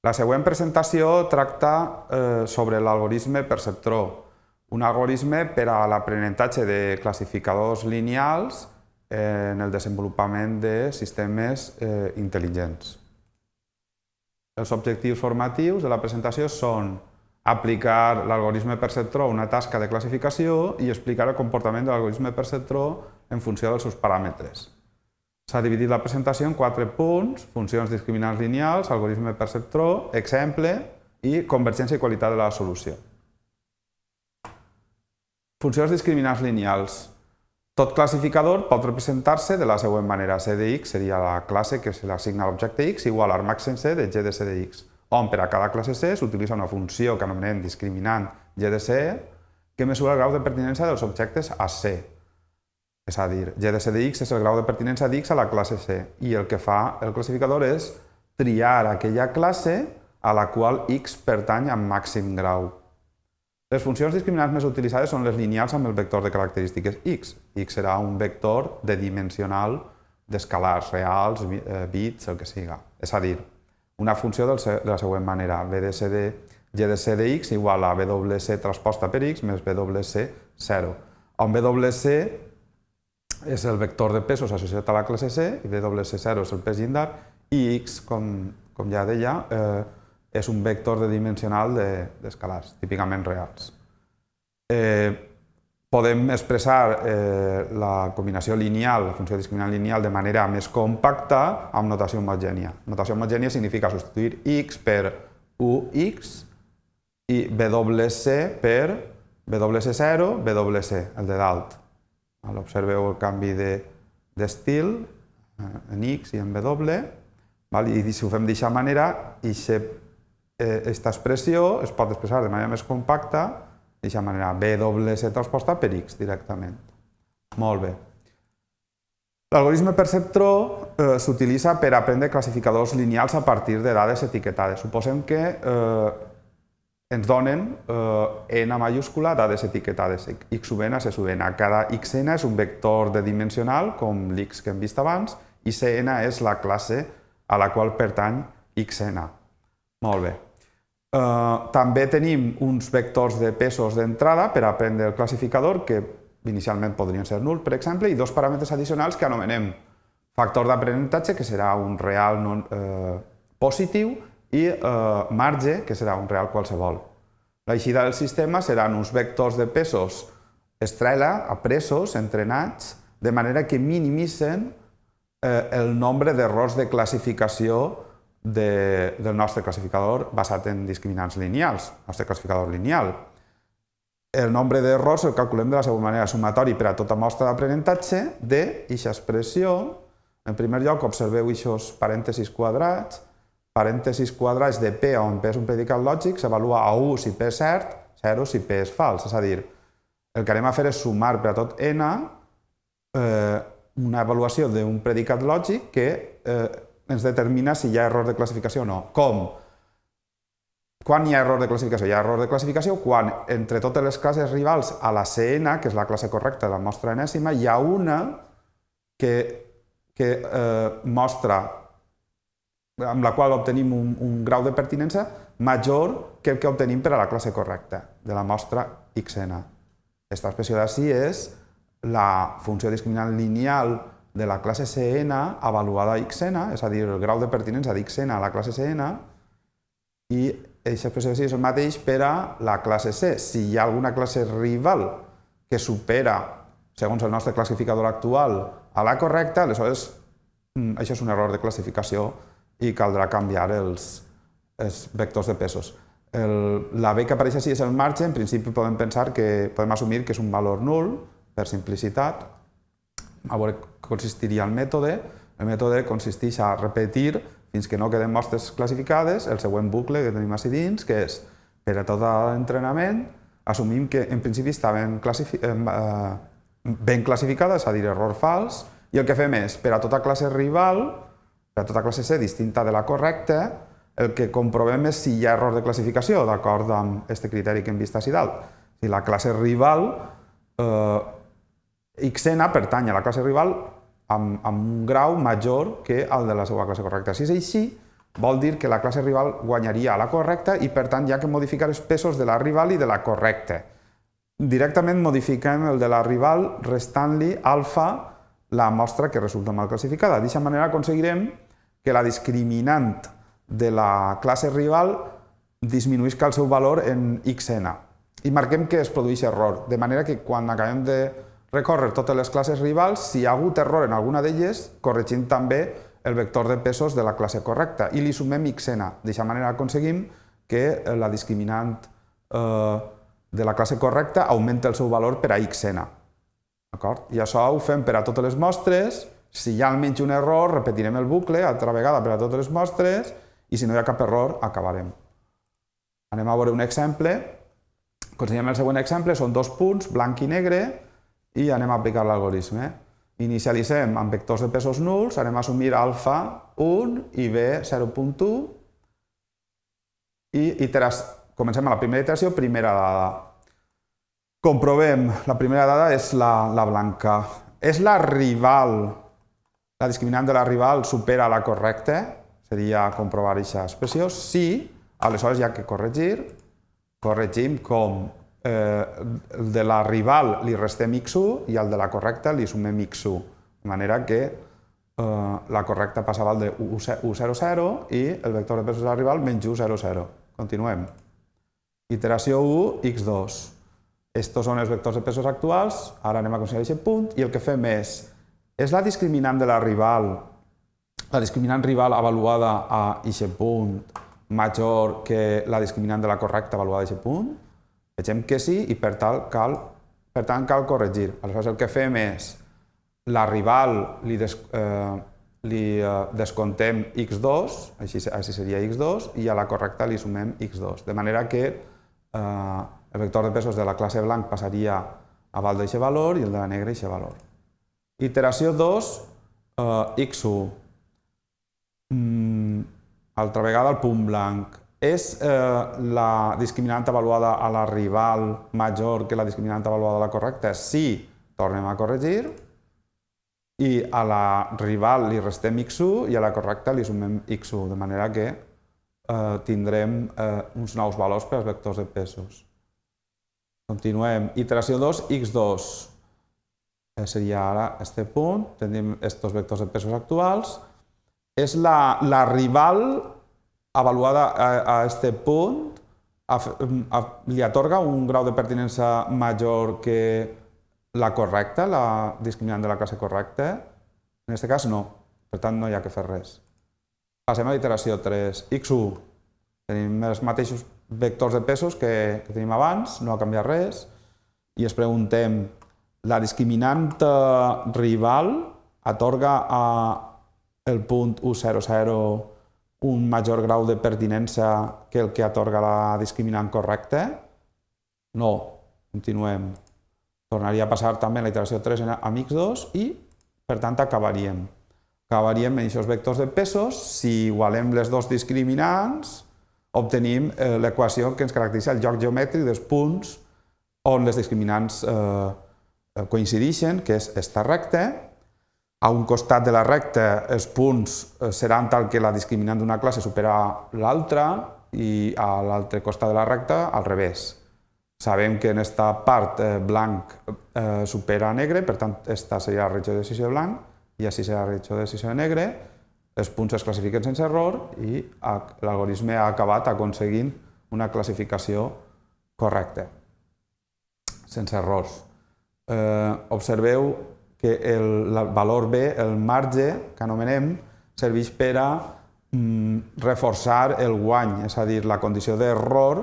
La següent presentació tracta sobre l'algoritme perceptró, un algoritme per a l'aprenentatge de classificadors lineals en el desenvolupament de sistemes intel·ligents. Els objectius formatius de la presentació són aplicar l'algoritme perceptró a una tasca de classificació i explicar el comportament de l'algoritme perceptró en funció dels seus paràmetres. S'ha dividit la presentació en 4 punts: funcions discriminants lineals, algoritme perceptró, exemple i convergència i qualitat de la solució. Funcions discriminants lineals. Tot classificador pot representar-se de la següent manera. C de x seria la classe que se l'assigna a l'objecte x igual a argmax sencer de g de c de x, on per a cada classe C s'utilitza una funció que anomenem discriminant g de c que mesura el grau de pertinença dels objectes a C. És a dir, g de c de x és el grau de pertinença d'x a la classe C i el que fa el classificador és triar aquella classe a la qual x pertany amb màxim grau. Les funcions discriminants més utilitzades són les lineals amb el vector de característiques x. X serà un vector de d'escalars reals, bits, el que siga. És a dir, una funció de la següent manera: g de c de x igual a wc transposta per x més wc 0, on wc és el vector de pesos associat a la classe C i wc0 és el pes llindar i x, com ja deia, és un vector dimensional d'escalars, típicament reals. Podem expressar la combinació lineal, la funció discriminant lineal, de manera més compacta amb notació homogènia. Notació homogènia significa substituir x per ux i wc per wc0, wc, el de dalt. Observeu el canvi d'estil en x i en w, i si ho fem d'aquesta manera, aquesta expressió es pot expressar de manera més compacta d'aquesta manera: wc transposta per x directament. Molt bé. L'algoritme perceptró s'utilitza per aprendre classificadors lineals a partir de dades etiquetades. Suposem que ens donen n majúscula dades etiquetades, x sub n, c sub n. Cada xn és un vector dimensional, com l'x que hem vist abans, i cn és la classe a la qual pertany xn. Molt bé. També tenim uns vectors de pesos d'entrada per aprendre el classificador, que inicialment podrien ser nuls, per exemple, i dos paràmetres addicionals que anomenem factor d'aprenentatge, que serà un real positiu, i marge, que serà un real qualsevol. L'eixida del sistema seran uns vectors de pesos estrela, apresos, entrenats, de manera que minimitzen el nombre d'errors de classificació del nostre classificador basat en discriminants lineals, el nostre classificador lineal. El nombre d'errors el calculem de la següent manera: sumatori per a tota mostra d'aprenentatge d'aquesta expressió. En primer lloc, observeu aquests parèntesis quadrats, parèntesis quadrats de P, on P és un predicat lògic, s'avalua a 1 si P és cert, 0 si P és fals. És a dir, el que anem a fer és sumar per a tot n una avaluació d'un predicat lògic que ens determina si hi ha error de classificació o no. Com? Quan hi ha error de classificació? Hi ha error de classificació quan entre totes les classes rivals a la Cn, que és la classe correcta de la mostra enèsima, hi ha una que mostra amb la qual obtenim un grau de pertinença major que el que obtenim per a la classe correcta de la mostra xn. Aquesta expressió d'ací és la funció discriminant lineal de la classe Cn avaluada a xn, és a dir, el grau de pertinença d'xn a la classe Cn, i aquesta expressió d'ací és el mateix per a la classe C. Si hi ha alguna classe rival que supera, segons el nostre classificador actual, a la correcta, aleshores això és un error de classificació i caldrà canviar els vectors de pesos. La B que apareix així és el marge. En principi podem assumir que és un valor nul, per simplicitat. A veure què consistiria el mètode. El mètode consisteix a repetir, fins que no queden mostres classificades, el següent bucle que tenim així dins, que és, per a tot l'entrenament, assumim que en principi està ben classificada, és a dir, error fals, i el que fem és, per a tota classe rival, per a tota classe C distinta de la correcta, el que comprovem és si hi ha error de classificació, d'acord amb aquest criteri que hem vist així dalt. Si la classe rival, xn pertany a la classe rival amb un grau major que el de la seva classe correcta. Si és així, vol dir que la classe rival guanyaria a la correcta i, per tant, hi ha que modificar els pesos de la rival i de la correcta. Directament modifiquem el de la rival restant-li alfa la mostra que resulta mal classificada. D'aquesta manera aconseguirem que la discriminant de la classe rival disminuïsca el seu valor en xn. I marquem que es produeix error, de manera que quan acabem de recórrer totes les classes rivals, si hi ha hagut error en alguna d'elles, corregim també el vector de pesos de la classe correcta i li sumem xn. D'aquesta manera aconseguim que la discriminant de la classe correcta augmenta el seu valor per a xn. I això ho fem per a totes les mostres. Si hi ha almenys un error, repetirem el bucle altra vegada per a totes les mostres i si no hi ha cap error, acabarem. Anem a veure un exemple. Considerem el següent exemple, són dos punts, blanc i negre, i anem a aplicar l'algoritme. Inicialitzem amb vectors de pesos nuls, anem a assumir alfa 1 i b 0.1 i comencem a la primera iteració, primera dada. Comprovem, la primera dada és la blanca. És la rival, la discriminant de la rival supera la correcta? Seria comprovar aquesta expressió. Sí, aleshores hi ha que corregir. Corregim com de la rival li restem x1 i al de la correcta li sumem x1. De manera que la correcta passava al de 1, 0, 0 i el vector de pesos de la rival menys 1, 0, 0. Continuem. Iteració 1, x2. Estos són els vectors de pesos actuals. Ara anem a considerar aquest punt i el que fem és la discriminant de la rival, la discriminant rival avaluada a aquest punt major que la discriminant de la correcta avaluada a aquest punt? Vegem que sí i per tant cal corregir. Aleshores el que fem és la rival li descontem x2, així seria x2, i a la correcta li sumem x2. De manera que el vector de pesos de la classe blanc passaria a dalt d'aquest valor i el de la negra a aquest valor. Iteració 2, x1. Altra vegada el punt blanc. És la discriminant avaluada a la rival major que la discriminant avaluada a la correcta? Sí, tornem a corregir. I a la rival li restem x1 i a la correcta li sumem x1, de manera que tindrem uns nous valors per als vectors de pesos. Continuem. Iteració 2, x2. Seria ara aquest punt. Tenim aquests vectors de pesos actuals. És la rival avaluada a aquest punt, li atorga un grau de pertinença major que la correcta, la discriminant de la classe correcta? En aquest cas no, per tant no hi ha que fer res. Passem a l'iteració 3, x1. Tenim els mateixos vectors de pesos que tenim abans, no ha canviat res, i ens preguntem, la discriminant rival atorga el punt 1, 0, 0 un major grau de pertinença que el que atorga la discriminant correcta? No. Continuem. Tornaria a passar també en la iteració 3 amb x2 i, per tant, acabaríem. Acabaríem en aquests vectors de pesos. Si igualem les dos discriminants, obtenim l'equació que ens caracteritza el joc geomètric dels punts on les discriminants coincideixen, que és esta recta. A un costat de la recta els punts seran tal que la discriminant d'una classe supera l'altra i a l'altre costat de la recta al revés. Sabem que en aquesta part blanc supera negre, per tant, aquesta seria la regió de decisió de blanc i així serà la regió de decisió de negre. Els punts es classifiquen sense error i l'algoritme ha acabat aconseguint una classificació correcta, sense errors. Observeu que el valor B, el marge que anomenem, serveix per a reforçar el guany, és a dir, la condició d'error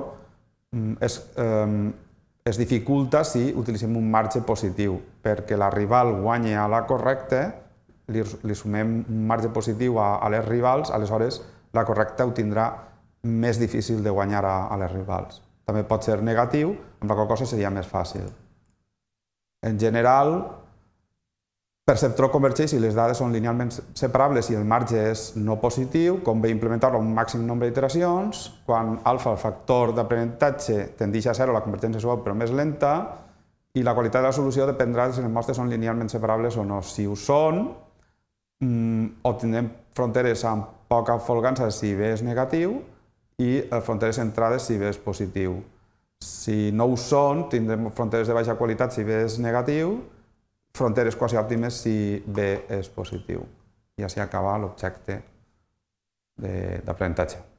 es dificulta si utilitzem un marge positiu. Perquè la rival guanyi a la correcta, li sumem un marge positiu a les rivals, aleshores la correcta ho tindrà més difícil de guanyar a les rivals. També pot ser negatiu, amb la qual cosa seria més fàcil. En general, perceptró convergeix si les dades són linealment separables i el marge és no positiu, convé implementar-lo un màxim nombre d'iteracions. Quan alfa, el factor d'aprenentatge, tendeix a 0, la convergència és suau però més lenta, i la qualitat de la solució dependrà de si les mostres són linealment separables o no. Si ho són, obtindrem fronteres amb poca folgança si B és negatiu i fronteres centrades si B és positiu. Si no ho són, tindrem fronteres de baixa qualitat si B és negatiu, fronteres quasi òptimes si B és positiu. I així acaba l'objecte d'aprenentatge.